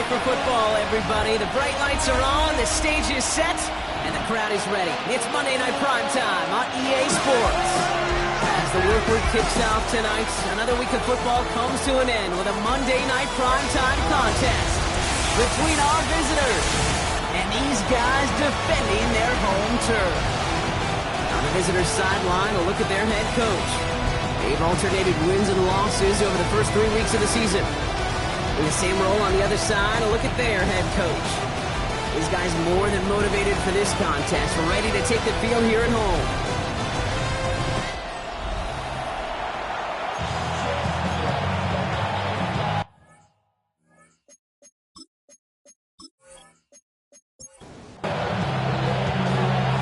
for football, everybody. The bright lights are on, the stage is set, and the crowd is ready. It's Monday Night Primetime on EA Sports. As the work week kicks off tonight, another week of football comes to an end with a Monday Night Primetime contest between our visitors and these guys defending their home turf. On the visitors' sideline, a look at their head coach. They've alternated wins and losses over the first 3 weeks of the season. In the same role on the other side, a look at their head coach. These guys more than motivated for this contest, ready to take the field here at home.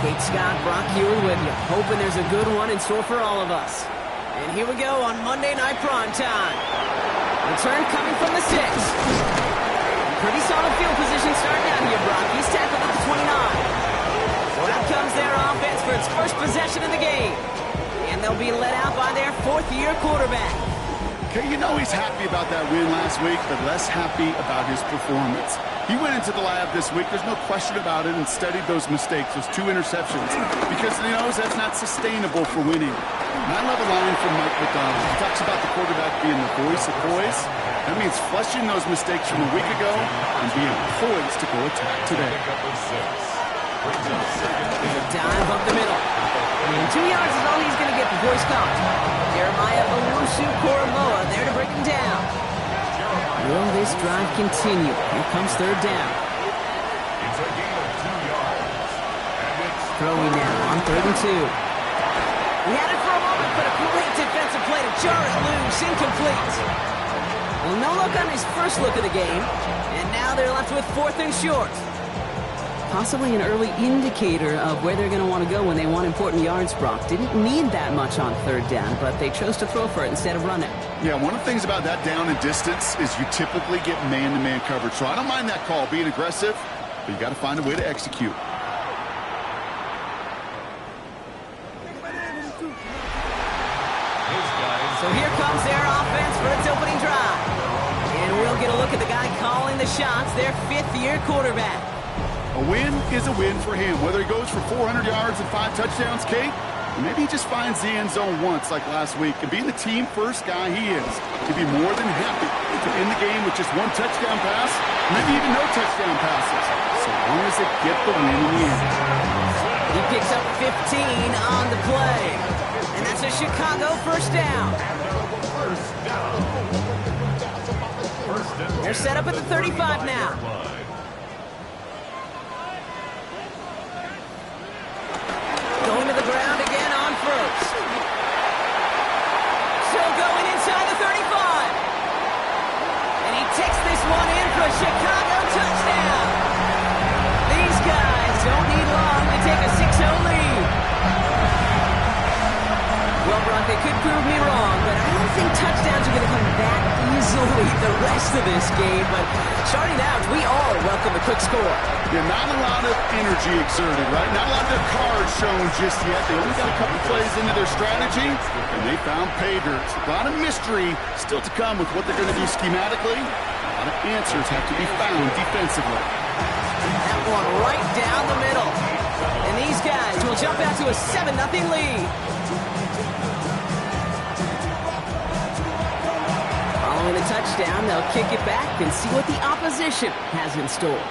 Kate Scott, Brock Hewitt with you, hoping there's a good one in store for all of us. And here we go on Monday Night Primetime. Return coming from the 6. Pretty solid field position starting out here, Brock. He's tackled at the 29. So out comes their offense for its first possession of the game. And they'll be led out by their fourth-year quarterback. Okay, you know he's happy about that win last week, but less happy about his performance. He went into the lab this week, there's no question about it, and studied those mistakes, those 2 interceptions, because he knows that's not sustainable for winning. And I love a line from Mike McDonald. He talks about the quarterback being the voice of poise. That means flushing those mistakes from a week ago and being poised to go attack today. There's a dive up the middle. And 2 yards is all he's going to get before he's caught. Jeremiah Owusu-Koramoah there to bring him down. Will this drive continue? Here comes third down. Throwing now on 3rd and 2. He had it for a moment, but a great defensive play to jar it loose, incomplete. Well, no look on his first look of the game, and now they're left with 4th and short. Possibly an early indicator of where they're going to want to go when they want important yards, Brock. Didn't need that much on 3rd down, but they chose to throw for it instead of run it. Yeah, one of the things about that down and distance is you typically get man-to-man coverage. So I don't mind that call, being aggressive, but you got to find a way to execute. So here comes their offense for its opening drive. And we'll get a look at the guy calling the shots, their 5th-year quarterback. A win is a win for him. Whether he goes for 400 yards and 5 touchdowns, Kate, or maybe he just finds the end zone once like last week. And being the team-first guy he is, he'd be more than happy to end the game with just 1 touchdown pass, maybe even no touchdown passes, so long as they get the win in the end. He picks up 15 on the play. And that's a Chicago first down. They're set up at the 35 now. Going to the ground again on first. Still going inside the 35. And he takes this one in for a Chicago touchdown. These guys don't need long to take a 6-0 lead. Well, Brock, they could prove me wrong, but I don't think touchdowns are going to come that easily the rest of this game. But starting out, we all welcome a quick score. Yeah, not a lot of energy exerted, right? Not a lot of their cards shown just yet. They only got a couple plays into their strategy, and they found pay dirt. A lot of mystery still to come with what they're going to do schematically. A lot of answers have to be found defensively. That one right down the middle. And these guys will jump out to a 7-0 lead. Following a touchdown, they'll kick it back and see what the opposition has in store.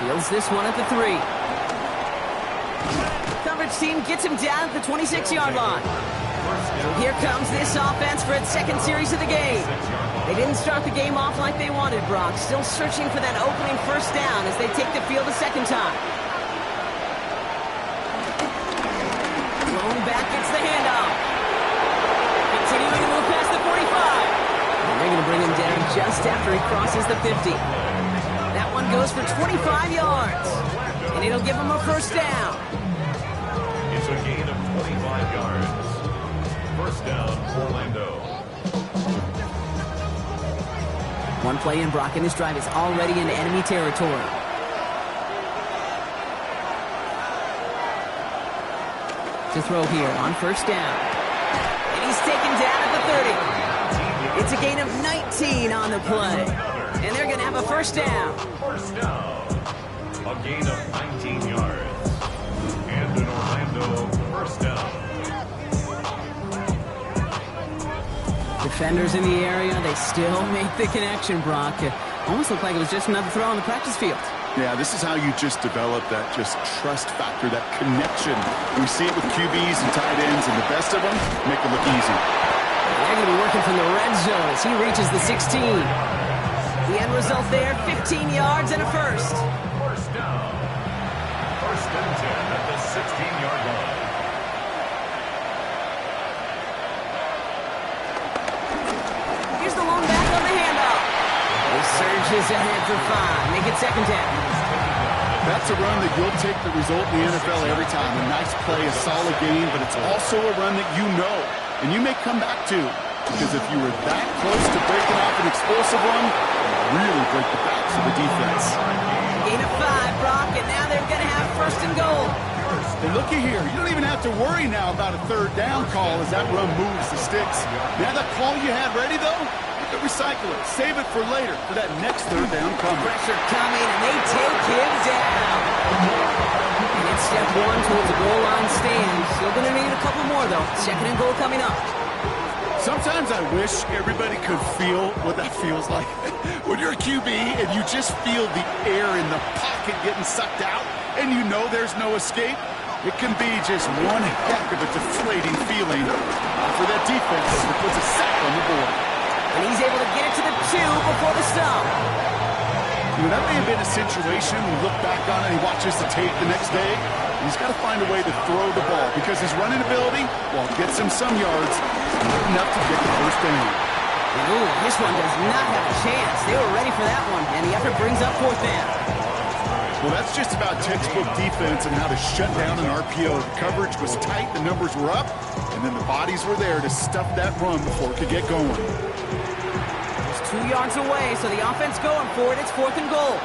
Fields this one at the 3. Coverage team gets him down at the 26-yard line. So here comes this offense for its 2nd series of the game. They didn't start the game off like they wanted, Brock. Still searching for that opening first down as they take the field a 2nd time. Thrown back, gets the handoff. Continuing to move past the 45. And they're going to bring him down just after he crosses the 50. That one goes for 25 yards. And it'll give him a first down. It's a gain of 25 yards. First down, Orlando. One play in, Brock, and this drive is already in enemy territory. To throw here on first down. And he's taken down at the 30. It's a gain of 19 on the play. And they're going to have a first down. First down. A gain of 19 yards. And an Orlando first down. Defenders in the area, they still make the connection, Brock. It almost looked like it was just another throw on the practice field. Yeah, this is how you just develop that just trust factor, that connection. We see it with QBs and tight ends, and the best of them make it look easy. They're going to be working from the red zone as he reaches the 16. The end result there, 15 yards and a first. First down. First and 10 at the 16-yard line. Here's the lone back on the handoff. He surges ahead for 5. Make it second down. That's a run that you'll take the result in the NFL every time. A nice play, a solid game, but it's also a run that you know, and you may come back to. Because if you were that close to breaking off an explosive run, you really break the backs of the defense. Gain of 5, Brock, and now they're going to have first and goal. And looky here, you don't even have to worry now about a third down call as that run moves the sticks. Now that call you had ready, though, you can recycle it. Save it for later, for that next third down coming. Pressure coming, and they take him down. And it's step 1 towards the goal line stand. Still going to need a couple more, though. Second and goal coming up. Sometimes I wish everybody could feel what that feels like. When you're a QB and you just feel the air in the pocket getting sucked out and you know there's no escape, it can be just one heck of a deflating feeling for that defense that puts a sack on the board. And he's able to get it to the 2 before the stop. You know, that may have been a situation we look back on and he watches the tape the next day. He's got to find a way to throw the ball because his running ability, while it gets him some yards, is not enough to get the first down. Ooh, this one does not have a chance. They were ready for that one, and the effort brings up fourth down. Well, that's just about textbook defense and how to shut down an RPO. The coverage was tight, the numbers were up, and then the bodies were there to stuff that run before it could get going. It's 2 yards away, so the offense going for it. It's fourth and goal.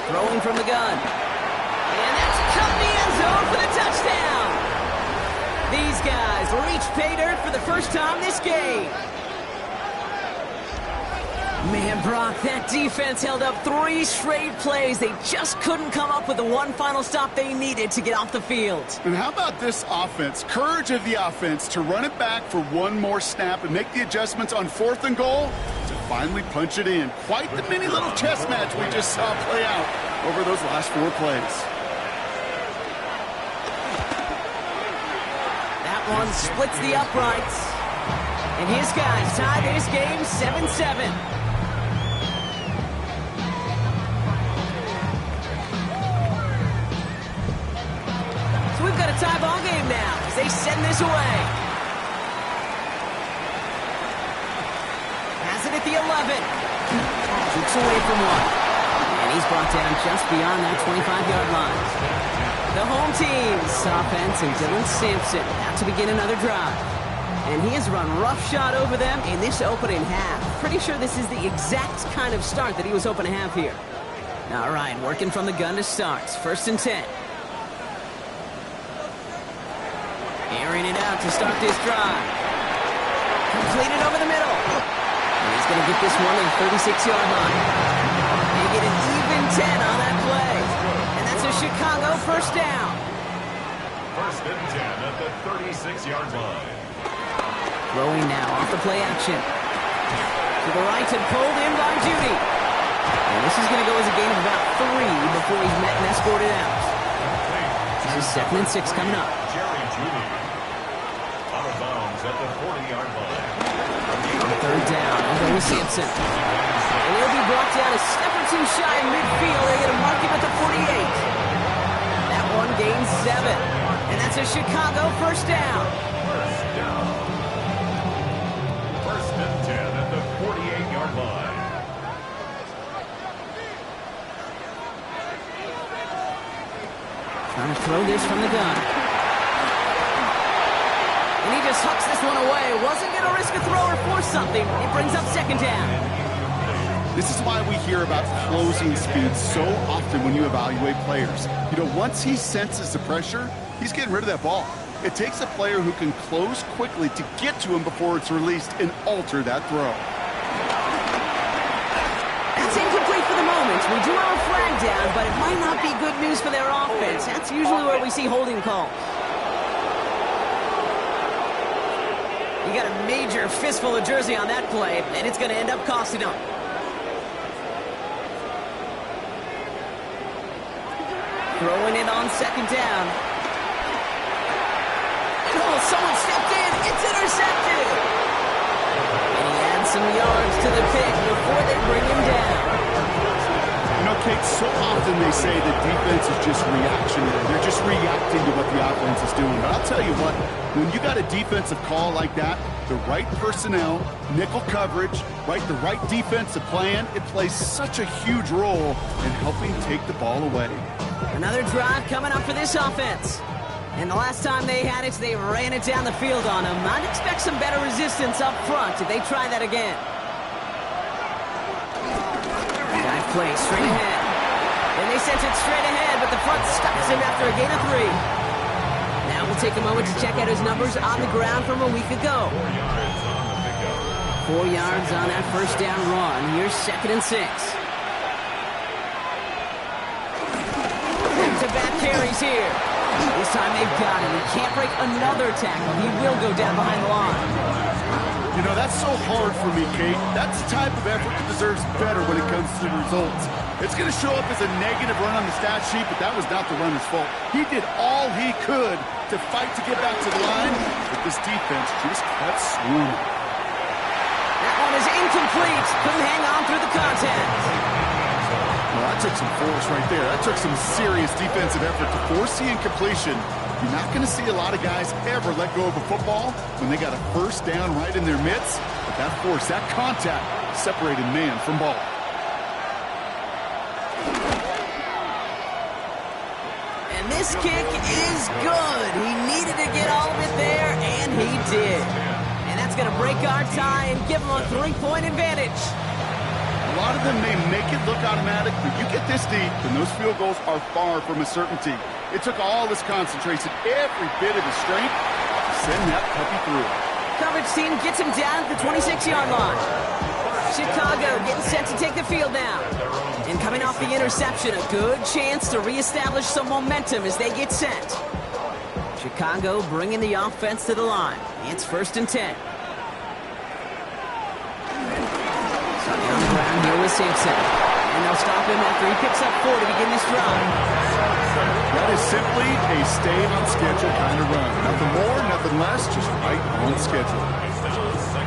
Throwing from the gun. And that's cut the end zone for the touchdown. These guys reach pay dirt for the first time this game. Man, Brock, that defense held up 3 straight plays. They just couldn't come up with the one final stop they needed to get off the field. And how about this offense? Courage of the offense to run it back for one more snap and make the adjustments on fourth and goal to finally punch it in. Quite the mini little chess match we just saw play out over those last 4 plays. That one splits the uprights. And his guys tie this game 7-7. So we've got a tie ball game now as they send this away. Has it at the 11. Looks away from one. And he's brought down just beyond that 25-yard line. The home team's offense and Dylan Sampson have to begin another drive. And he has run roughshod over them in this opening half. Pretty sure this is the exact kind of start that he was hoping to have here. All right, working from the gun to start. First and 10. Airing it out to start this drive. Completed over the middle. And he's going to get this one to the 36-yard line. They get an even 10 on that play. And that's a Chicago first down. First and 10 at the 36-yard line. Throwing now off the play action. To the right and pulled in by Judy. And this is going to go as a gain of about 3 before he's met and escorted out. This is 2nd and 6 coming up. Jerry Judy. Out of bounds at the 40-yard line. On third down, we'll go with Sampson. And he'll be brought down a step or 2 shy in midfield. They're going to mark him at the 48. That one gains 7. And that's a Chicago first down. First down. First and 10 at the 48-yard line. Trying to throw this from the gun. And he just hucks this one away. Wasn't going to risk a throw or force something. It brings up second down. This is why we hear about closing speed so often when you evaluate players. You know, once he senses the pressure, he's getting rid of that ball. It takes a player who can close quickly to get to him before it's released and alter that throw. That's incomplete for the moment. We do have a flag down, but it might not be good news for their offense. That's usually where we see holding calls. You got a major fistful of jersey on that play, and it's going to end up costing them. Throwing it on second down. Oh, someone stepped in. It's intercepted. And he adds some yards to the pick before they bring him down. You know, Kate, so often they say that defense is just reactionary. They're just reacting to what the offense is doing. But I'll tell you what, when you got a defensive call like that, the right personnel, nickel coverage, the right defensive plan, it plays such a huge role in helping take the ball away. Another drive coming up for this offense. And the last time they had it, they ran it down the field on them. I'd expect some better resistance up front if they try that again. Dive play straight ahead. And they sent it straight ahead, but the front stops him after a gain of 3. Now we'll take a moment to check out his numbers on the ground from a week ago. 4 yards on that first down run. Here's 2nd and 6. Back-to-back carries here. This time they've got him. He can't break another tackle. He will go down behind the line. You know, that's so hard for me, Kate. That's the type of effort that deserves better when it comes to the results. It's going to show up as a negative run on the stat sheet, but that was not the runner's fault. He did all he could to fight to get back to the line, but this defense just kept swarming. That one is incomplete. Couldn't hang on through the contact. Well, that took some force right there. That took some serious defensive effort to force the incompletion. You're not going to see a lot of guys ever let go of a football when they got a first down right in their midst. But that force, that contact, separated man from ball. And this kick is good. He needed to get all of it there, and he did. And that's going to break our tie and give him a 3-point advantage. A lot of them may make it look automatic, but you get this deep, and those field goals are far from a certainty. It took all his concentration, every bit of his strength, to send that puppy through. Coverage team gets him down at the 26-yard line. Chicago getting set to take the field now. And coming off the interception, a good chance to reestablish some momentum as they get set. Chicago bringing the offense to the line. It's 1st and 10. On the ground here with Sampson. And they'll stop him after he picks up 4 to begin this drive. That is simply a stay on schedule kind of run. Nothing more, nothing less, just right on schedule.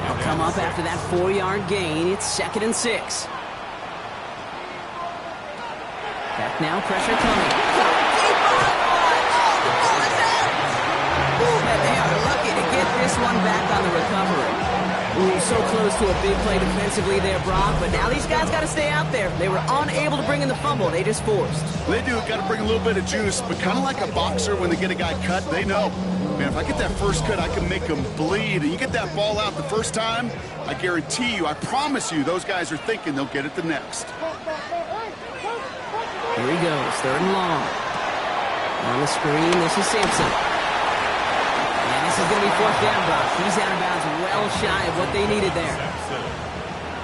They'll come up after that 4-yard gain. It's 2nd and 6. Back now, pressure coming. And they are lucky to get this one back on the recovery. Ooh, so close to a big play defensively there, Brock, but now these guys got to stay out there. They were unable to bring in the fumble. They just forced. They do. Got to bring a little bit of juice, but kind of like a boxer when they get a guy cut, they know. Man, if I get that first cut, I can make them bleed. And you get that ball out the first time, I guarantee you, I promise you, those guys are thinking they'll get it the next. Here he goes, 3rd and long. On the screen, this is Sampson. This is going to be 4th down, Brock. He's out of bounds well shy of what they needed there.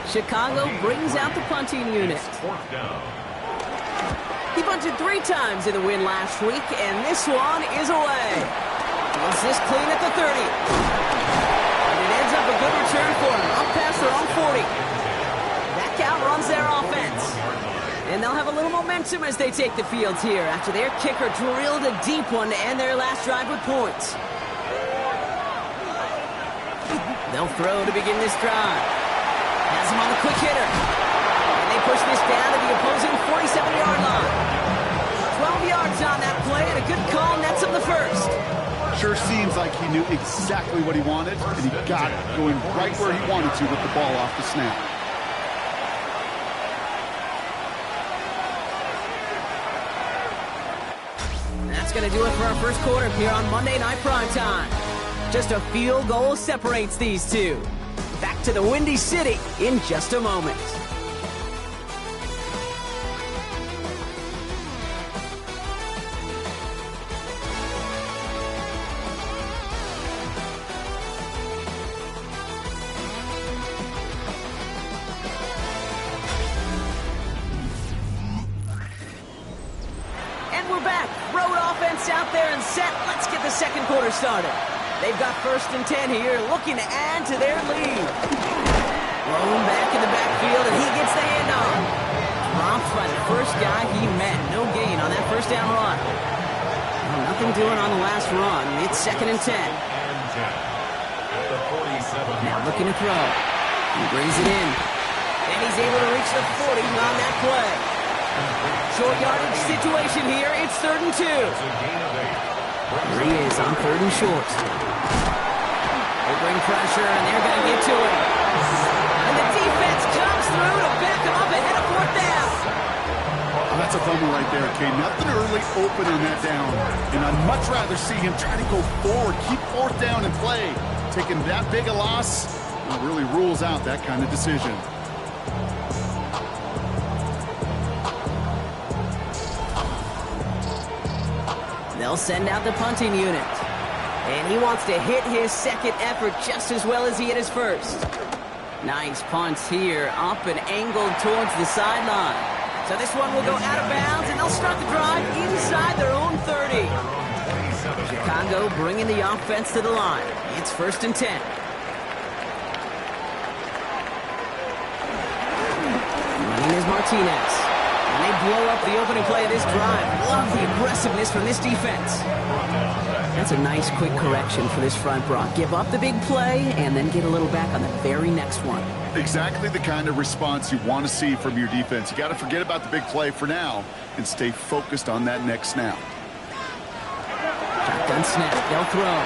Chicago brings out the punting unit. He punted 3 times in the win last week, and this one is away. Was this clean at the 30? And it ends up a good return for him. Up past their own 40. That outruns their offense. And they'll have a little momentum as they take the field here after their kicker drilled a deep one to end their last drive with points. They'll throw to begin this drive. Has him on the quick hitter. And they push this down to the opposing 47-yard line. 12 yards on that play, and a good call nets him the first. Sure seems like he knew exactly what he wanted, and he got it, going right where he wanted to with the ball off the snap. That's going to do it for our first quarter here on Monday Night Primetime. Just a field goal separates these two. Back to the Windy City in just a moment. offense out there and set. Let's get the second quarter started. They've got 1st and 10 here, looking to add to their lead. Blown back in the backfield, and he gets the handoff. Dropped by the first guy he met. No gain on that first down run. Well, nothing doing on the last run. It's 2nd and 10. Now looking to throw. He brings it in. And he's able to reach the 40 on that play. Short yardage situation here. It's 3rd and 2. Here he is on 3rd and short. They bring pressure, and they're going to get to him. And the defense comes through to back him up ahead of 4th down. Oh, that's a bummer right there, Kate. Nothing early open on that down. And I'd much rather see him try to go forward, keep 4th down and play. Taking that big a loss really rules out that kind of decision. They'll send out the punting unit. And he wants to hit his second effort just as well as he hit his first. Nice punts here, up and angled towards the sideline. So this one will go out of bounds, and they'll start the drive inside their own 30. Chicago bringing the offense to the line. It's 1st and 10. Running is Martinez. And they blow up the opening play of this drive. Love the aggressiveness from this defense. That's a nice quick correction for this front, Brock. Give up the big play and then get a little back on the very next one. Exactly the kind of response you want to see from your defense. You got to forget about the big play for now and stay focused on that next snap. Shotgun snap. They'll throw.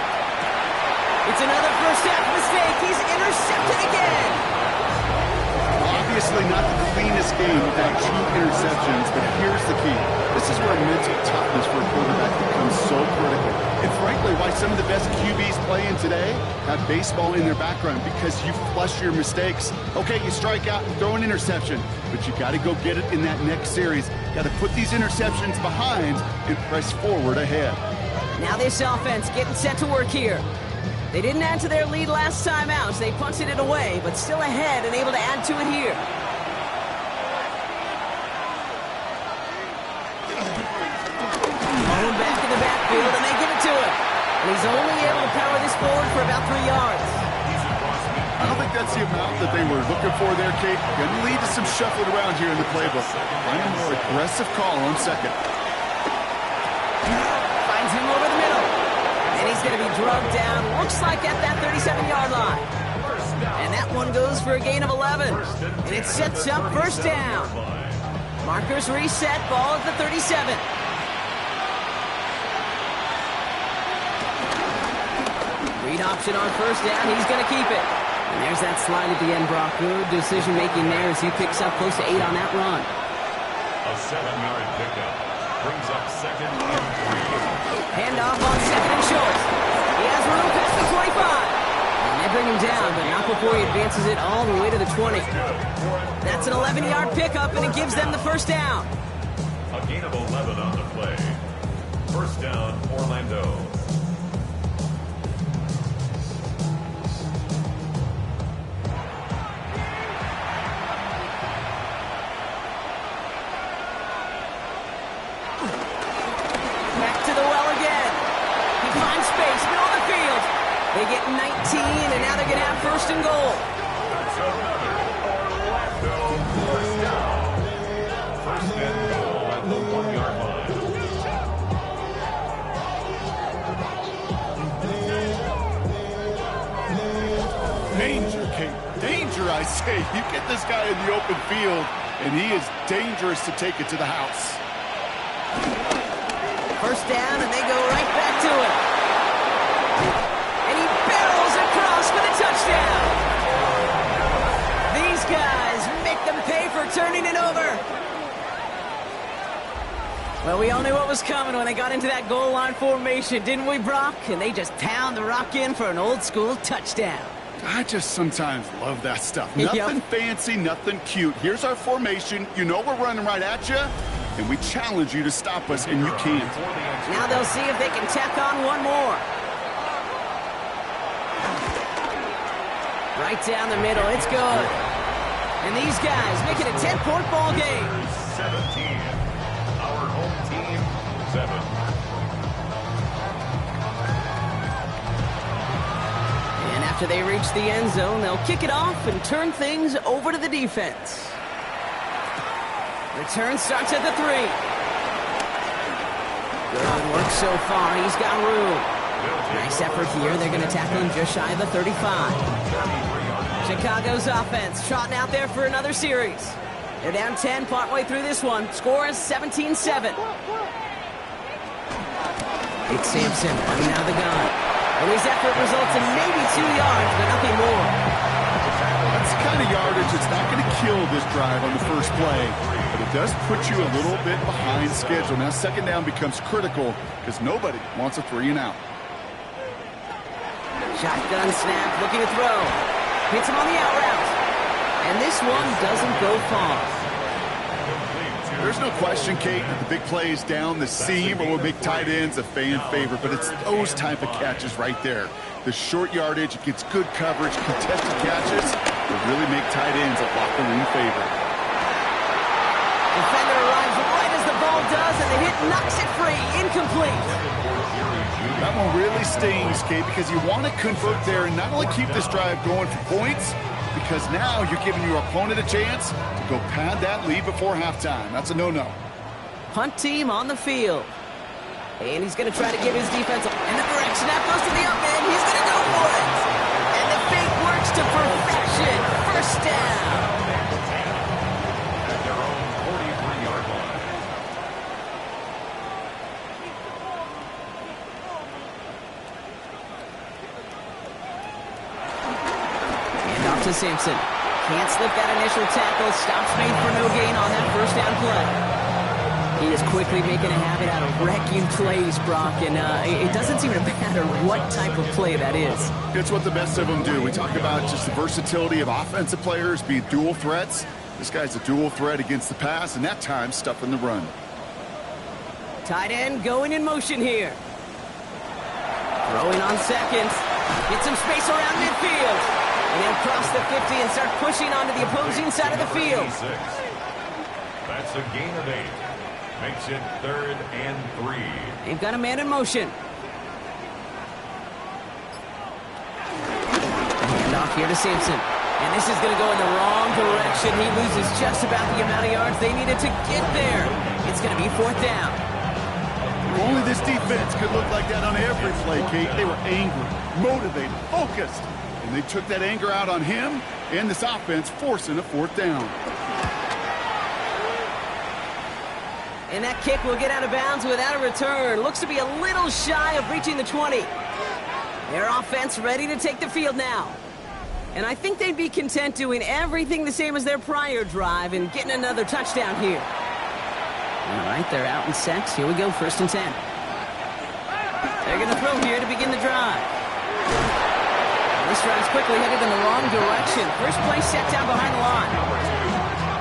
It's another first half mistake. He's intercepted again. Obviously not the cleanest game without 2 interceptions, but here's the key. This is where mental toughness for a quarterback becomes so critical. And frankly, why some of the best QBs playing today have baseball in their background, because you flush your mistakes. Okay, you strike out and throw an interception, but you got to go get it in that next series. Got to put these interceptions behind and press forward ahead. Now this offense getting set to work here. They didn't add to their lead last time out, so they punted it away, but still ahead and able to add to it here. Thrown back in the backfield, and they give it to him. And he's only able to power this forward for about 3 yards. I don't think that's the amount that they were looking for there, Kate. Going to lead to some shuffling around here in the playbook. Find a more aggressive call on 2nd. Finds him over the middle. And he's going to be drugged down, looks like at that 37-yard line. And that one goes for a gain of 11. And it sets up 1st down. Markers reset, ball at the 37. Read option on 1st down, he's going to keep it. And there's that slide at the end, Brock. Good decision-making there as he picks up close to 8 on that run. A 7-yard pickup brings up 2nd and 3. Handoff on 2nd and short. He has room past the 25. And they bring him down, but not before he advances it all the way to the 20. That's an 11-yard pickup, and it gives them the 1st down. A gain of 11 on the play. 1st down, Orlando. They get 19, and now they're going to have 1st and goal. That's another Orlando 1st down. 1st and goal at the 1-yard line. Danger, Kate. Danger, I say. You get this guy in the open field, and he is dangerous to take it to the house. 1st down, and they go right back to it. Touchdown! These guys make them pay for turning it over. Well, we all knew what was coming when they got into that goal line formation, didn't we, Brock? And they just pound the rock in for an old-school touchdown. I just sometimes love that stuff. Nothing fancy, nothing cute. Here's our formation. You know we're running right at you, and we challenge you to stop us, and you can't. Now they'll see if they can tack on one more. Right down the middle, it's good. And these guys make it a 10-point ball game. 17. Our home team, 7. After they reach the end zone, they'll kick it off and turn things over to the defense. Return starts at the 3. Good work so far. He's got room. Nice effort here. They're going to tackle him just shy of the 35. Chicago's offense trotting out there for another series. They're down 10 partway through this one. Score is 17-7. It's Sampson coming out of the gun. And his effort results in maybe 2 yards, but nothing more. That's the kind of yardage that's not going to kill this drive on the first play, but it does put you a little bit behind schedule. Now second down becomes critical because nobody wants a 3 and out. Shotgun snap, looking to throw. Hits him on the out route. And this one doesn't go far. There's no question, Kate, that the big plays down the seam or will make tight ends a fan favorite, but it's those type of catches right there. The short yardage, it gets good coverage, contested catches will really make tight ends a locker room favorite. Defender arrives right as the ball does, and the hit knocks it free. Incomplete. That one really stings, Kate, because you want to convert there and not only keep this drive going for points, because now you're giving your opponent a chance to go pad that lead before halftime. That's a no-no. Punt team on the field. And he's going to try to give his defense and the direct snap goes to the up end. He's going to go for it. And the fake works to perfection. First down. At their own 43-yard line. And off to Sampson. Can't slip that initial tackle. Stops made for no gain on that first down play. He is quickly making a habit out of wrecking plays, Brock, and it doesn't seem to matter what type of play that is. It's what the best of them do. We talk about just the versatility of offensive players being dual threats. This guy's a dual threat against the pass, and that time stuffing the run. Tight end going in motion here. Throwing on second. Get some space around midfield. And he'll cross the 50 and start pushing onto the opposing side of the field. That's a gain of 8. Makes it 3rd and 3. They've got a man in motion. Hand off here to Sampson. And this is going to go in the wrong direction. He loses just about the amount of yards they needed to get there. It's going to be 4th down. If only this defense could look like that on every play, Kate. They were angry, motivated, focused. And they took that anger out on him and this offense, forcing a 4th down. And that kick will get out of bounds without a return. Looks to be a little shy of reaching the 20. Their offense ready to take the field now. And I think they'd be content doing everything the same as their prior drive and getting another touchdown here. All right, they're out and set. Here we go, 1st and 10. They're going to throw here to begin the drive. This drive's quickly headed in the wrong direction. First play set down behind the line.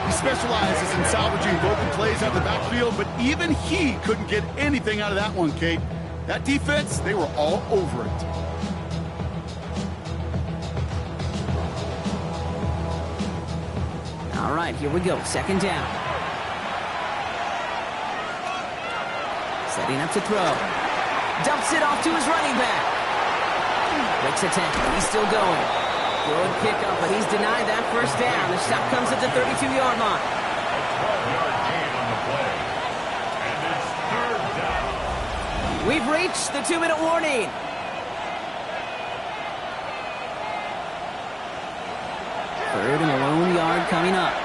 He specializes in salvaging broken plays out of the backfield, but even he couldn't get anything out of that one, Kate. That defense, they were all over it. All right, here we go. 2nd down. Setting up to throw. Dumps it off to his running back. Breaks a tackle. He's still going. Good pickup, but he's denied that first down. The stop comes at the 32-yard line. A 12-yard gain on the play. And it's 3rd down. We've reached the 2-minute warning. Third and a lone yard coming up.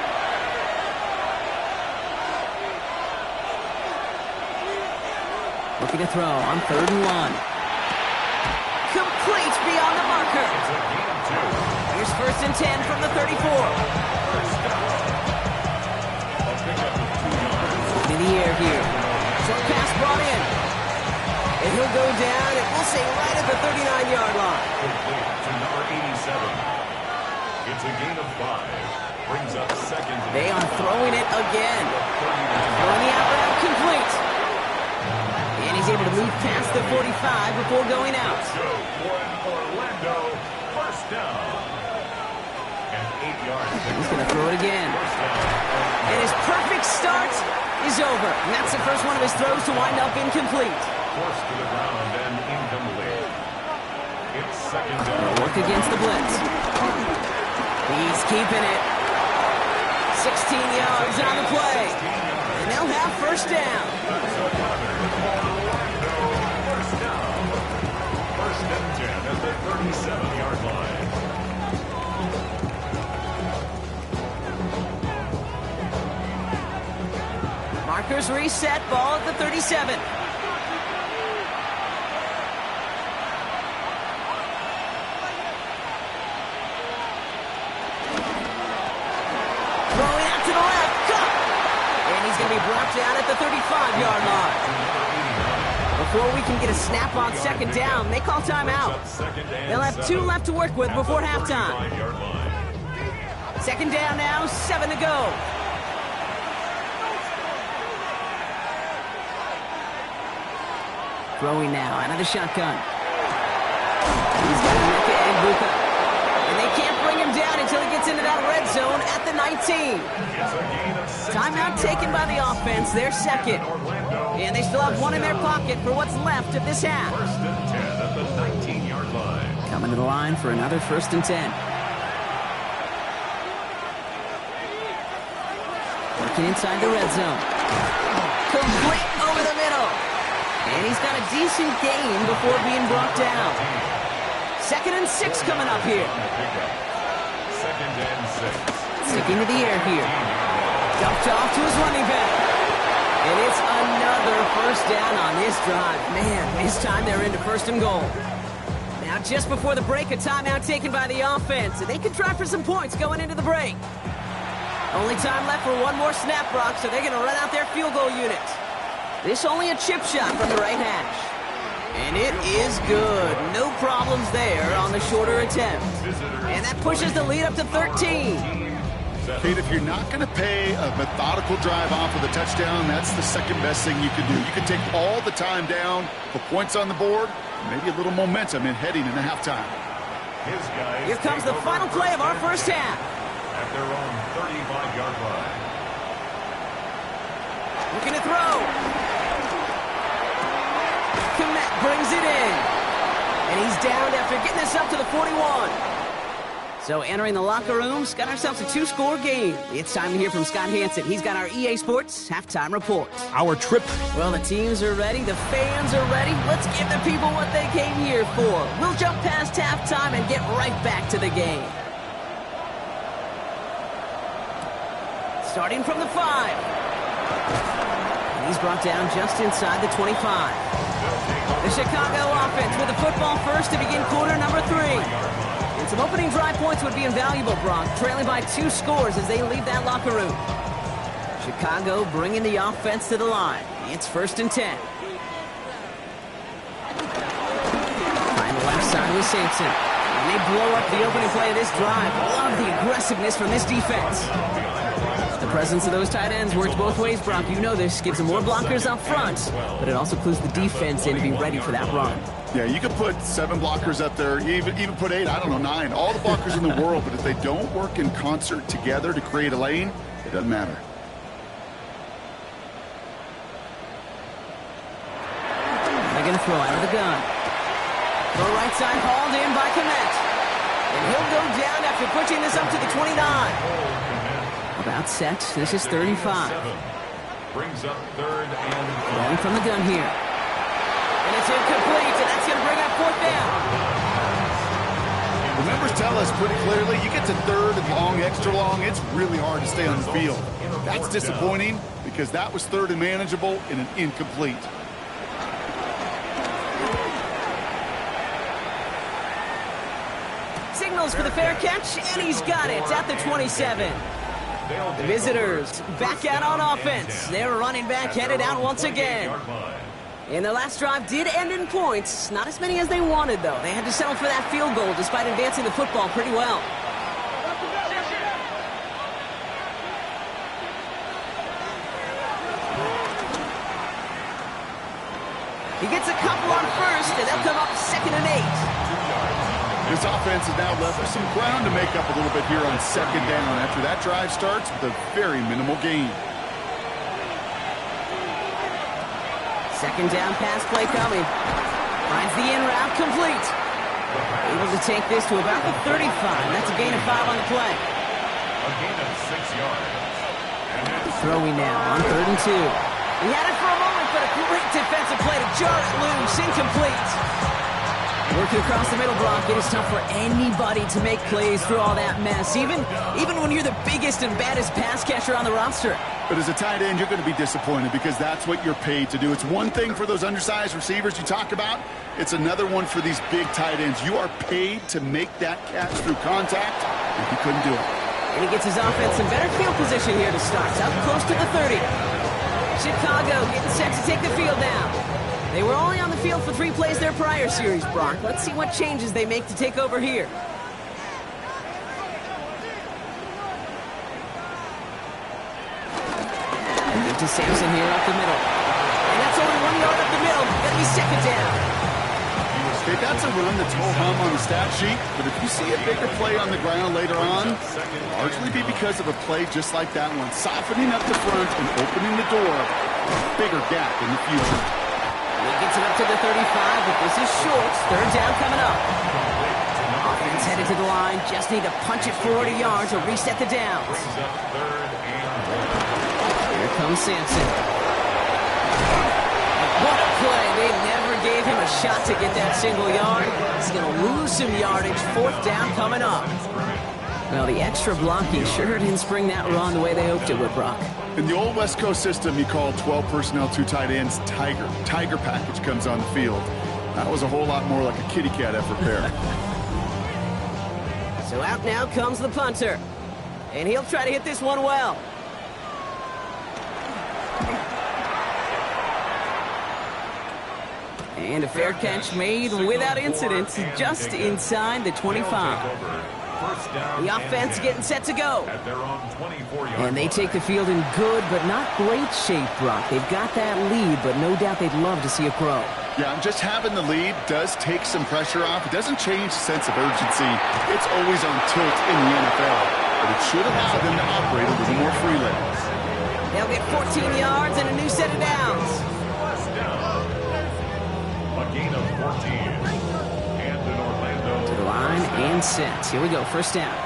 Looking to throw on 3rd and 1. Complete beyond the marker. It's a gain of 2. Here's 1st and 10 from the 34. A pickup of 2 yards. In the air here. Short pass brought in. And he'll go down, and we'll say right at the 39-yard line. Complete to number 87. It's a gain of 5. Brings up 2nd and They are throwing it again. Throwing the out route complete. And he's able to move past the 45 before going out. Go for an Orlando 1st down. And 8 yards. He's going to throw it again. And his perfect start is over. And that's the first one of his throws to wind up incomplete. Forced to the ground and incomplete. It's second They'll down. work against the blitz. He's keeping it. 16 yards on the play. And they'll have first down. First and 10 at the 37-yard line. Markers reset, ball at the 37. Throwing out to the left, cut! And he's going to be brought down at the 35-yard line. Before we can get a snap on second down, they call timeout. They'll have 2 left to work with before halftime. Second down now, 7 to go. Throwing now out of the shotgun. He's got Emeka Egbuka. And they can't bring him down until he gets into that red zone at the 19. Timeout taken by the offense, their second. And they still have 1 in their pocket for what's left of this half. First and 10 at the 19-yard line. Coming to the line for another first and 10. Working inside the red zone. Complete over the middle. And he's got a decent gain before being brought down. Second and 6 coming up here. Second and 6. Sticking to the air here. Dumped off to his running back. And it's another first down on this drive. Man, this time they're into first and goal. Now just before the break, a timeout taken by the offense. And they can try for some points going into the break. Only time left for 1 more snap, Brock, so they're going to run out their field goal unit. This only a chip shot from the right hash. And it is good. No problems there on the shorter attempt. And that pushes the lead up to 13. Kate, if you're not going to pay a methodical drive off with a touchdown, that's the second best thing you can do. You can take all the time down, put points on the board, maybe a little momentum in heading into halftime. Here comes the final play of our first half. At their own 35-yard line. Looking to throw. Kmet brings it in. And he's down after getting this up to the 41. So entering the locker room, got ourselves a 2-score game. It's time to hear from Scott Hansen. He's got our EA Sports halftime report. Our trip. Well, the teams are ready. The fans are ready. Let's give the people what they came here for. We'll jump past halftime and get right back to the game. Starting from the 5. And he's brought down just inside the 25. The Chicago offense with the football first to begin quarter number 3. And some opening drive points would be invaluable, Brock, trailing by 2 scores as they leave that locker room. Chicago bringing the offense to the line. It's first and 10. Find the left side with Sampson. And they blow up the opening play of this drive. Love the aggressiveness from this defense. The presence of those tight ends works both ways, Brock. You know this. Gives them more blockers up front, but it also clues the defense in to be ready for that run. Yeah, you could put 7 blockers up there, even put 8, I don't know, 9. All the blockers in the world, but if they don't work in concert together to create a lane, it doesn't matter. They're going to throw out of the gun. The right side hauled in by Kmet. And he'll go down after pushing this up to the 29. About set. This is 35. Brings up third and Rolling from the gun here. And it's incomplete, and that's going to bring up fourth down. The numbers tell us pretty clearly, you get to third and long, extra long, it's really hard to stay on the field. That's disappointing because that was third and manageable and an incomplete. Signals for the fair catch, and he's got it at the 27. The visitors back out on offense. Their running back headed out once again. And their last drive did end in points. Not as many as they wanted, though. They had to settle for that field goal despite advancing the football pretty well. He gets a couple on first, and they'll come up second and 8. This offense has now left some ground to make up a little bit here on second down after that drive starts with a very minimal gain. Second down pass play coming. Finds the in route complete. Able to take this to about the 35. That's a gain of 5 on the play. A gain of 6 yards. And it's Throwing now on 3rd and 2. He had it for a moment, but a great defensive play to jar it loose. Incomplete. Working across the middle, Brock. It is tough for anybody to make plays through all that mess, even when you're the biggest and baddest pass catcher on the roster. But as a tight end, you're going to be disappointed because that's what you're paid to do. It's one thing for those undersized receivers you talk about. It's another one for these big tight ends. You are paid to make that catch through contact, and he couldn't do it. And he gets his offense in better field position here to start. Up close to the 30. Chicago getting set to take the field down. They were only on the field for 3 plays their prior series, Brock. Let's see what changes they make to take over here. To Sampson here up the middle. And that's only 1 yard up the middle. Gonna be 2nd down. Okay, that's a run that's ho-hum on the stat sheet, but if you see a bigger play on the ground later on, it'll largely be because of a play just like that one, softening up the front and opening the door for a bigger gap in the future. He gets it up to the 35, but this is short. 3rd down coming up. Offense headed to the line. Just need to punch it 40 yards or reset the downs. brings up 3rd and 1. Here comes Sampson. What a play. They never gave him a shot to get that single yard. He's going to lose some yardage. 4th down coming up. Well, the extra blocking sure didn't spring that run the way they hoped it would, Brock. In the old West Coast system, you call 12 personnel, 2 tight ends, Tiger. Tiger package comes on the field. That was a whole lot more like a kitty cat effort there. So out now comes the punter. And he'll try to hit this one well. And a fair catch made without incident, just inside the 25. The offense getting set to go. And they take the field in good but not great shape, Brock. They've got that lead, but no doubt they'd love to see it grow. Yeah, and just having the lead does take some pressure off. It doesn't change the sense of urgency. It's always on tilt in the NFL, but it should allow them to operate a little more freely. They'll get 14 yards and a new set of downs. A gain of 14. And an Orlando. To the line and set. Here we go, 1st down.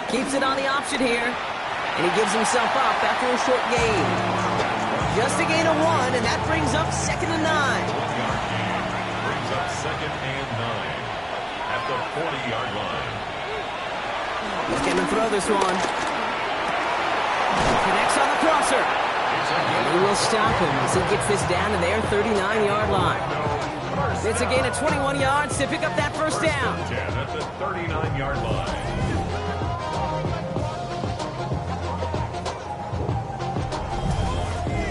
Keeps it on the option here. And he gives himself up after a short gain. Just a gain of 1, and that brings up 2nd and 9. 1-yard gain. Brings up 2nd and 9. At the 40-yard line. He's going to throw this one. Connects on the crosser. And he will stop him as he gets this down to their 39-yard line. It's a gain of 21 yards to pick up that 1st down. 10 at the 39-yard line.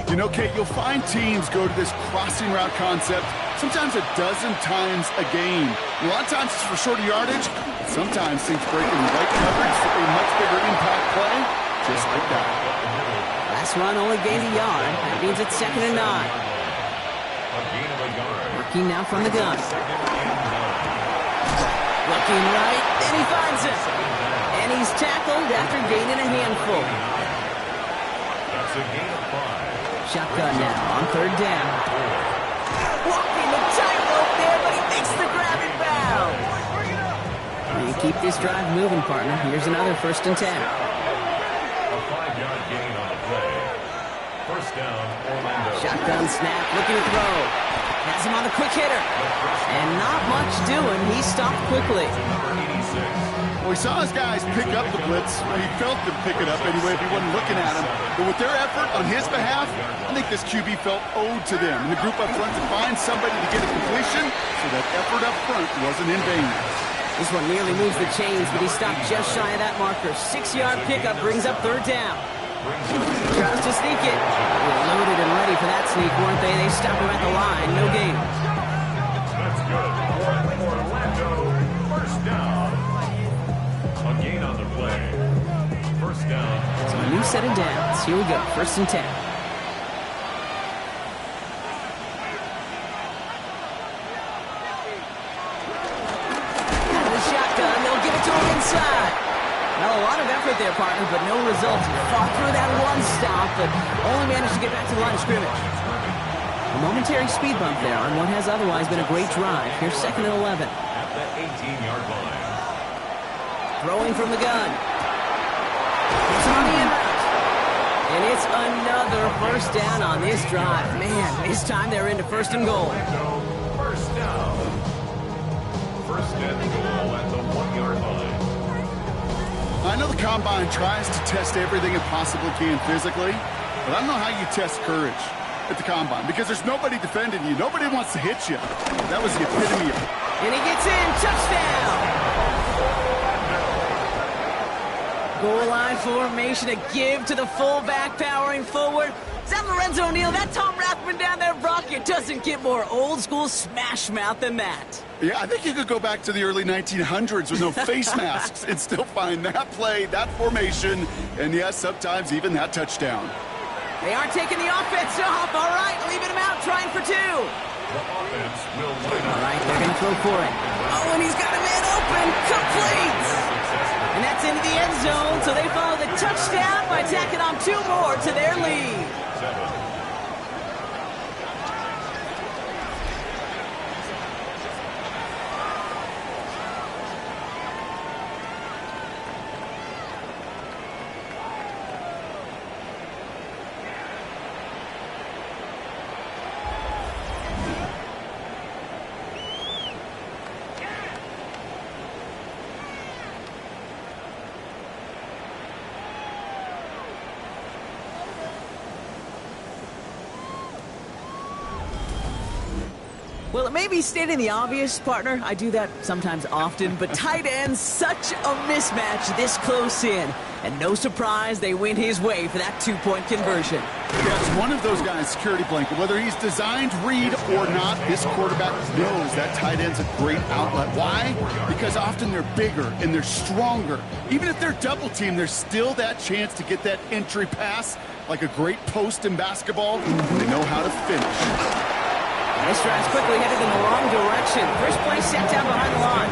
You know, Kate, you'll find teams go to this crossing route concept sometimes a dozen times a game. A lot of times it's for shorter yardage, but sometimes things break in the right coverage for a much bigger impact play, just like that. Last run only gained a yard. That means it's 2nd and 9. A gain of a yard. Working now from the gun. 2nd and 9. Looking right, and he finds it. And he's tackled after gaining a handful. That's a gain of 5. Shotgun now on 3rd down. Walking the tightrope there, but he makes the grab and bounds. You keep this drive moving, partner. Here's another 1st and 10. A 5-yard gain on the play. 1st down, Orlando. Shotgun snap, looking to throw. Has him on the quick hitter. And not much doing. He stopped quickly. Number 86. Well, he saw his guys pick up the blitz. He felt them pick it up anyway if he wasn't looking at him. But with their effort on his behalf, I think this QB felt owed to them. And the group up front to find somebody to get a completion, so that effort up front wasn't in vain. This one nearly moves the chains, but he stopped just shy of that marker. 6-yard pickup brings up 3rd down. Tries to sneak it. They were loaded and ready for that sneak, weren't they? They stop him at the line. No gain. That's good for Orlando. 1st down. A gain on the play. 1st down. So a new set of downs. Here we go. 1st and 10. Out of the shotgun. They'll give it to him inside. Well, a lot of effort there, partner, but no results. He fought through that one stop, but only managed to get back to the line of scrimmage. A momentary speed bump there on what has otherwise been a great drive. Here's 2nd and 11. At the 18-yard line. Throwing from the gun. It's on the inbound. And it's another first down on this drive. Man, this time they're into 1st and goal. First down. 1st and goal at the 1-yard line. I know the Combine tries to test everything it possibly can physically, but I don't know how you test courage at the Combine because there's nobody defending you. Nobody wants to hit you. That was the epitome of it. And he gets in. Touchdown. Goal line formation, a give to the fullback powering forward. Is that Lorenzo O'Neal? That Tom Rathman down there, Brock? It doesn't get more old school smash mouth than that. Yeah, I think you could go back to the early 1900s with no face masks and still find that play, that formation, and yes, sometimes even that touchdown. They are taking the offense off. All right, leaving him out, trying for 2. The offense will line up. All right, they're going to throw for it. Oh, and he's got a man open. Complete. And that's into the end zone, so they follow the touchdown by tacking on 2 more to their lead. 7. Well, it may be stating the obvious, partner. I do that sometimes often, but tight ends, such a mismatch this close in. And no surprise, they went his way for that 2-point conversion. Yeah, it's one of those guys, security blanket. Whether he's designed read or not, this quarterback knows that tight end's a great outlet. Why? Because often they're bigger and they're stronger. Even if they're double teamed, there's still that chance to get that entry pass, like a great post in basketball. They know how to finish. This drive's quickly headed in the wrong direction. First play set down behind the line.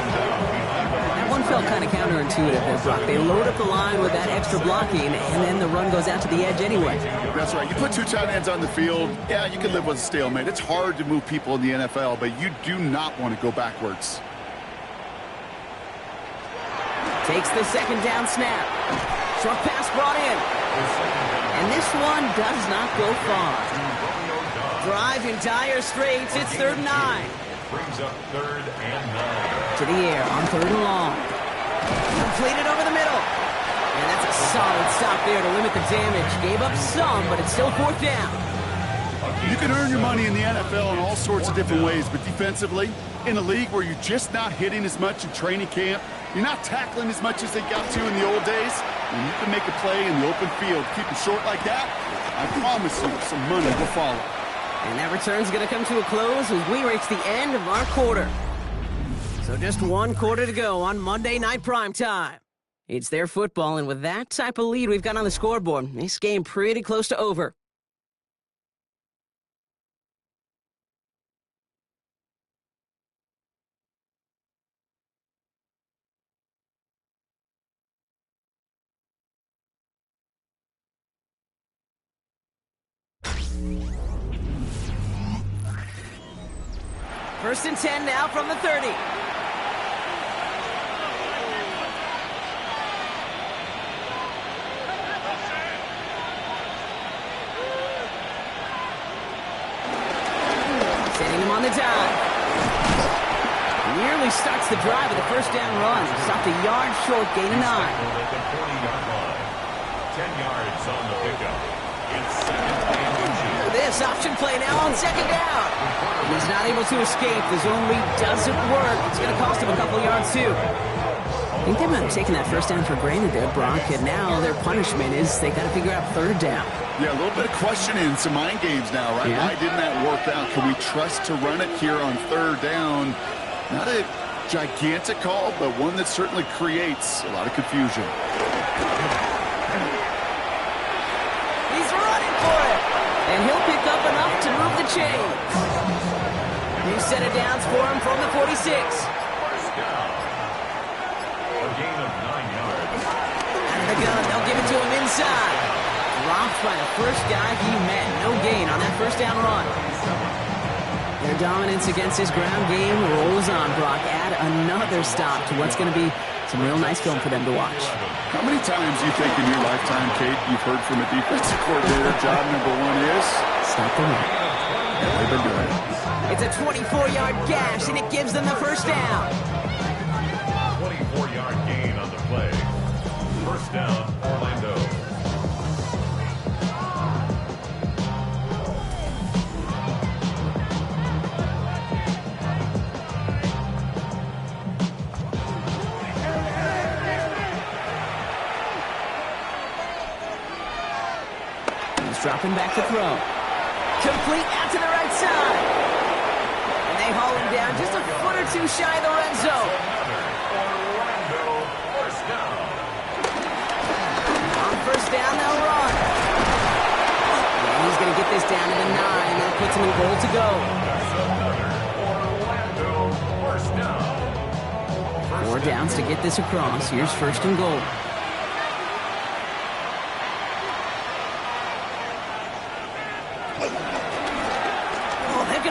That one felt kind of counterintuitive there, Brock. They load up the line with that extra blocking, and then the run goes out to the edge anyway. That's right. You put 2 tight ends on the field, yeah, you can live with a stalemate. It's hard to move people in the NFL, but you do not want to go backwards. Takes the 2nd down snap. Short pass brought in. And this one does not go far. Drive in dire straits. It's 3rd and 9. Brings up 3rd and 9. To the air on 3rd and long. Completed over the middle. And that's a solid stop there to limit the damage. Gave up some, but it's still 4th down. You can earn your money in the NFL in all sorts of different ways, but defensively, in a league where you're just not hitting as much in training camp, you're not tackling as much as they got to in the old days, and you can make a play in the open field. Keep it short like that, I promise you some money will follow. And that return's going to come to a close as we reach the end of our quarter. So just 1 quarter to go on Monday Night Primetime. It's their football, and with that type of lead we've got on the scoreboard, this game pretty close to over. First and 10 now from the 30. Setting him on the dive. Nearly starts the drive with a first down run. Stopped a yard short, gain of 9. At the 40-yard line. 10 yards on the pickup. It's 2nd and 2. This option play now on 2nd down. And he's not able to escape. The zone read doesn't work. It's going to cost him a couple yards, too. I think they might have taken that first down for granted there, Brock. And now their punishment is they got to figure out 3rd down. Yeah, a little bit of questioning, some mind games now, right? Yeah. Why didn't that work out? Can we trust to run it here on 3rd down? Not a gigantic call, but one that certainly creates a lot of confusion. He's running for it. And he'll pick up enough to move the chains. New set of downs for him from the 46. First down. A gain of 9 yards. Out of the gun, they'll give it to him inside. Dropped by the first guy he met. No gain on that first down run. Their dominance against his ground game rolls on, Brock. Add another stop to what's going to be some real nice film for them to watch. How many times do you think in your lifetime, Kate, you've heard from a defensive coordinator, job number one is? Stop the run. They've been doing it. It's a 24-yard gash, and it gives them the first down. 24-yard gain on the play. First down, Orlando. He's dropping back to throw. Complete out to the right side. And they haul him down just a foot or two shy of the red zone. Orlando, first down. On first down, they'll run. And he's going to get this down to the 9, and that puts him in goal to go. That's another Orlando, first down. 4 downs to get this across. Here's first and goal.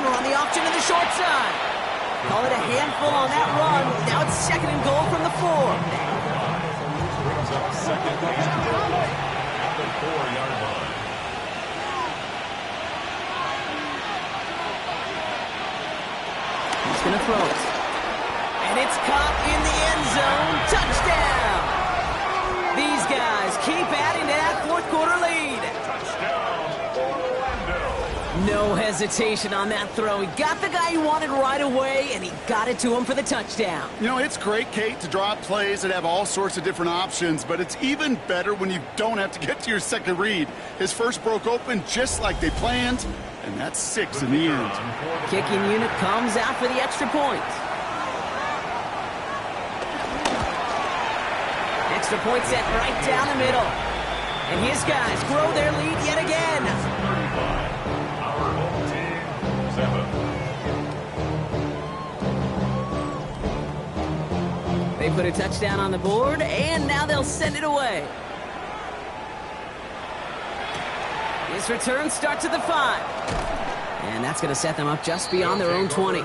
On the option to the short side. Call it a handful on that run. Now it's second and goal from the 4. Brings up second and goal at the 4-yard line. He's going to throw it. And it's caught in the end zone. Touchdown! These guys keep adding to that fourth quarter lead. Touchdown, Orlando. No hesitation on that throw. He got the guy he wanted right away, and he got it to him for the touchdown. You know, it's great, Kate, to draw up plays that have all sorts of different options, but it's even better when you don't have to get to your second read. His first broke open just like they planned, and that's 6 in the end. Kicking unit comes out for the extra point. Extra point set right down the middle. And his guys grow their lead yet again. 35. Our home team, 7. They put a touchdown on the board, and now they'll send it away. This return starts at the 5. And that's going to set them up just beyond their own 20.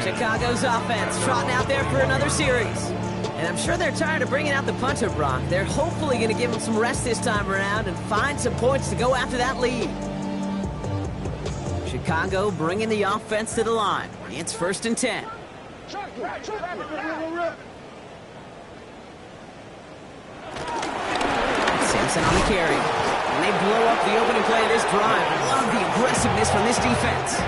Chicago's offense trotting out there for another series. And I'm sure they're tired of bringing out the punter, Brock. They're hopefully going to give him some rest this time around and find some points to go after that lead. Chicago bringing the offense to the line. It's first and 10. Sampson on the carry. And they blow up the opening play of this drive. Love the aggressiveness from this defense.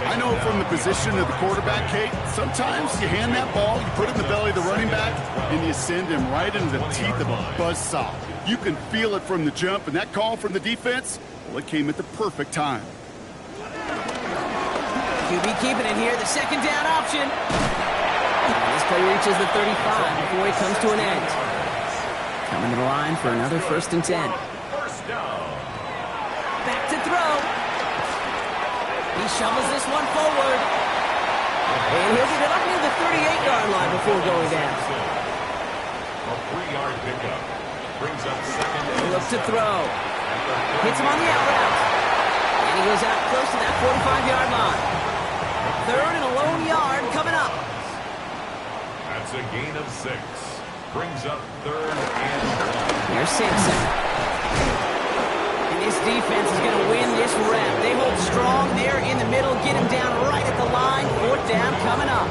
I know from the position of the quarterback, Kate, sometimes you hand that ball, you put it in the belly of the running back, and you send him right into the teeth of a buzzsaw. You can feel it from the jump, and that call from the defense, well, it came at the perfect time. QB keeping it here, the second down option. This play reaches the 35 before it comes to an end. Coming to the line for another first and 10. First down. Back to throw. He shovels this one forward. And he'll get it up near the 38-yard line before going down. A 3-yard pickup. Brings up second and Look to throw. Hits him on the out route. And he goes out close to that 45-yard line. Third and a lone yard coming up. That's a gain of 6. Brings up third and 1. Here's Sampson. And this defense is going to win this rep. They hold strong there in the middle, get him down right at the line. Fourth down coming up.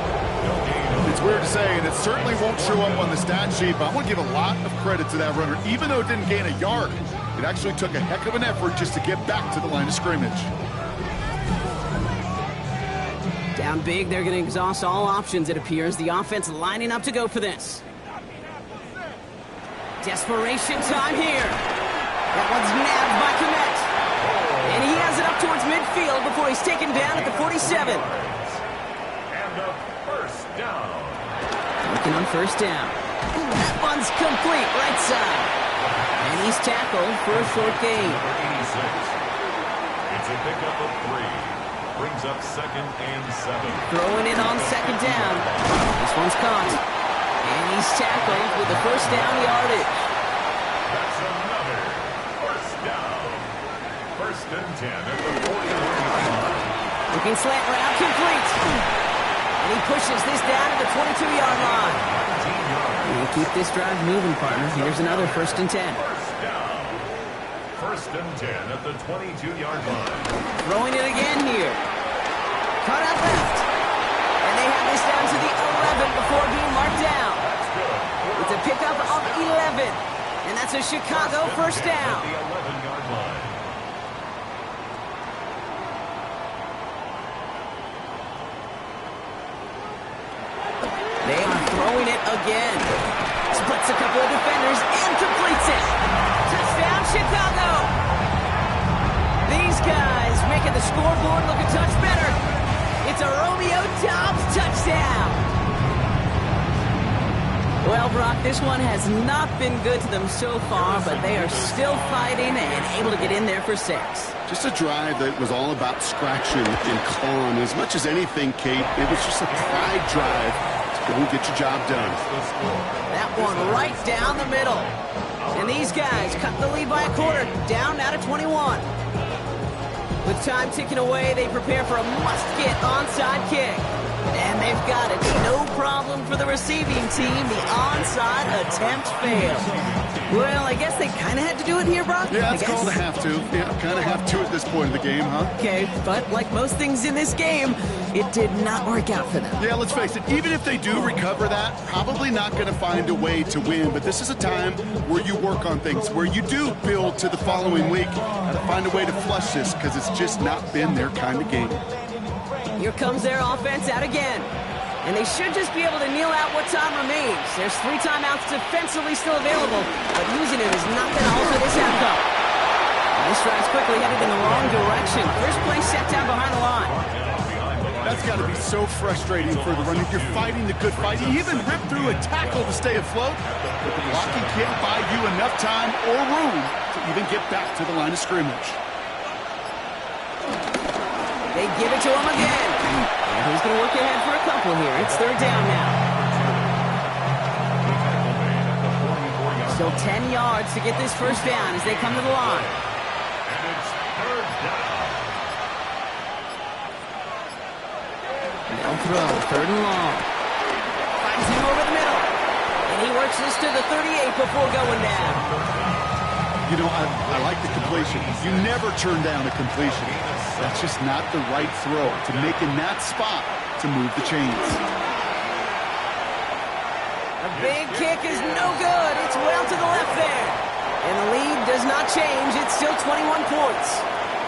It's weird to say, and it certainly won't show up on the stat sheet, but I want to give a lot of credit to that runner. Even though it didn't gain a yard, it actually took a heck of an effort just to get back to the line of scrimmage. Down big, they're going to exhaust all options, it appears. The offense lining up to go for this. Desperation time here. That one's nabbed by Kmet. And he has it up towards midfield before he's taken down at the 47. And a first down. Looking on first down. That one's complete, right side. And he's tackled for a short gain. 86. It's a pickup of 3. Brings up second and 7. Throwing it on second down. This one's caught. And he's tackled with the first down yardage. That's another first down. First and 10 at the 40-yard line. Looking slant route, complete. And he pushes this down to the 22-yard line. And keep this drive moving, partner. Here's another 1st and 10. First and 10 at the 22-yard line. Throwing it again here. Cut out left. And they have this down to the 11 before being marked down. It's a pickup of 11. And that's a Chicago 1st down. The 11-yard line. They are throwing it again. Splits a couple of defenders and completes it. Touchdown, Chicago. These guys making the scoreboard look a touch better. It's a Romeo Doubs touchdown. Well, Brock, this one has not been good to them so far, but they are still fighting and able to get in there for 6. Just a drive that was all about scratching and clawing. As much as anything, Kate, it was just a pride drive to go and get your job done. That one right down the middle. And these guys cut the lead by a quarter, down now to 21. With time ticking away, they prepare for a must-get onside kick. And they've got it. No problem for the receiving team. The onside attempt failed. Well, I guess they kind of had to do it here, Brock. Yeah, it's called a have to. Yeah, kind of have to at this point in the game, huh? Okay, but like most things in this game, it did not work out for them. Yeah, let's face it, even if they do recover that, probably not going to find a way to win. But this is a time where you work on things, where you do build to the following week. Got to find a way to flush this because it's just not been their kind of game. Here comes their offense out again. And they should just be able to kneel out what time remains. There's 3 timeouts defensively still available, but using it is not going to alter this outcome. This drive's quickly headed in the wrong direction. First play set down behind the line. That's got to be so frustrating for the runner. You're fighting the good fight. You even rip through a tackle to stay afloat, but the blocking can't buy you enough time or room to even get back to the line of scrimmage. They give it to him again. And he's going to work ahead for a couple here. It's 3rd down now. Still 10 yards to get this 1st down as they come to the line. And it's 3rd down. They'll throw. 3rd and long. Finds him over the middle. And he works this to the 38 before going down. You know, I like the completion. You never turn down a completion. That's just not the right throw to make in that spot to move the chains. A big kick is no good. It's well to the left there. And the lead does not change. It's still 21 points.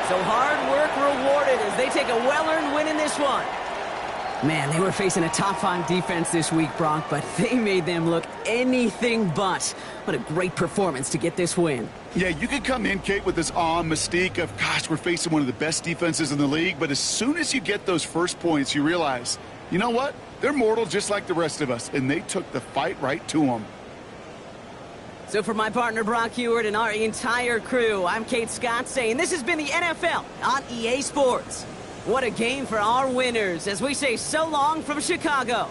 So hard work rewarded as they take a well-earned win in this one. Man, they were facing a top-5 defense this week, Brock, but they made them look anything but. What a great performance to get this win. Yeah, you could come in, Kate, with this awe and mystique of, gosh, we're facing one of the best defenses in the league, but as soon as you get those first points, you realize, you know what? They're mortal just like the rest of us, and they took the fight right to them. So for my partner, Brock Huard, and our entire crew, I'm Kate Scott saying this has been the NFL on EA Sports. What a game for our winners as we say so long from Chicago.